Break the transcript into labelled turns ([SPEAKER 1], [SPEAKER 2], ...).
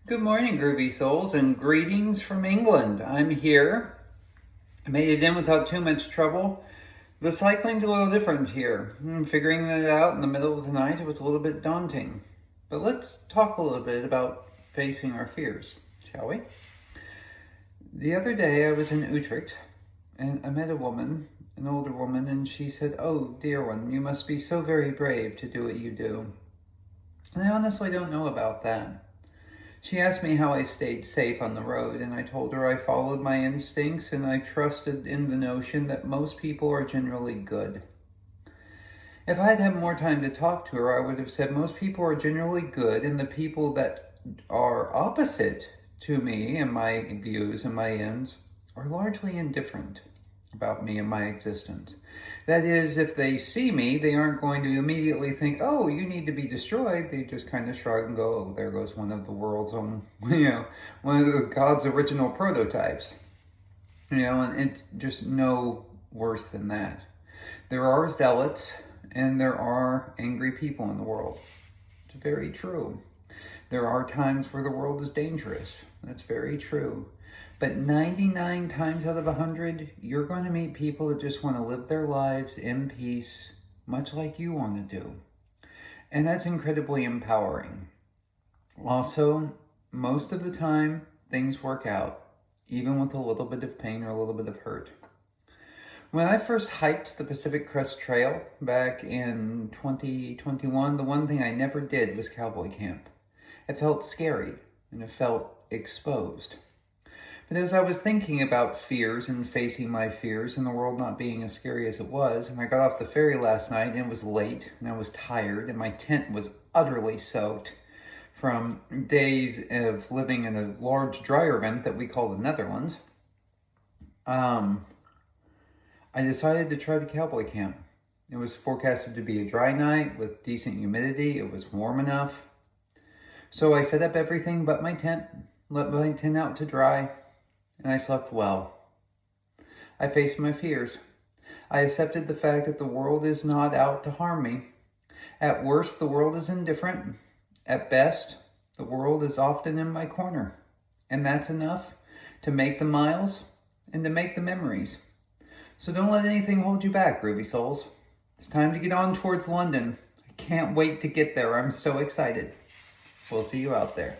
[SPEAKER 1] Good morning, Groovy Souls, and greetings from England. I'm here. I made it in without too much trouble. The cycling's a little different here. Figuring that out in the middle of the night, it was a little bit daunting. But let's talk a little bit about facing our fears, shall we? The other day I was in Utrecht, and I met a woman, an older woman, and she said, "Oh, dear one, you must be so very brave to do what you do." And I honestly don't know about that. She asked me how I stayed safe on the road, and I told her I followed my instincts and I trusted in the notion that most people are generally good. If I had had more time to talk to her, I would have said most people are generally good, and the people that are opposite to me and my views and my ends are largely indifferent about me and my existence. That is, if they see me, they aren't going to immediately think, "Oh, you need to be destroyed." They just kind of shrug and go, "Oh, there goes one of the world's own, one of the God's original prototypes." And it's just no worse than that. There are zealots and there are angry people in the world. It's very true. There are times where the world is dangerous. That's very true. But 99 times out of 100, you're going to meet people that just want to live their lives in peace, much like you want to do. And that's incredibly empowering. Also, most of the time, things work out, even with a little bit of pain or a little bit of hurt. When I first hiked the Pacific Crest Trail back in 2021, the one thing I never did was cowboy camp. It felt scary and it felt exposed. But as I was thinking about fears and facing my fears and the world not being as scary as it was, and I got off the ferry last night and it was late and I was tired and my tent was utterly soaked from days of living in a large dryer vent that we call the Netherlands, I decided to try the cowboy camp. It was forecasted to be a dry night with decent humidity. It was warm enough. So I set up everything but my tent, let my tent out to dry, and I slept well. I faced my fears. I accepted the fact that the world is not out to harm me. At worst, the world is indifferent. At best, the world is often in my corner. And that's enough to make the miles and to make the memories. So don't let anything hold you back, Groovy Souls. It's time to get on towards London. I can't wait to get there. I'm so excited. We'll see you out there.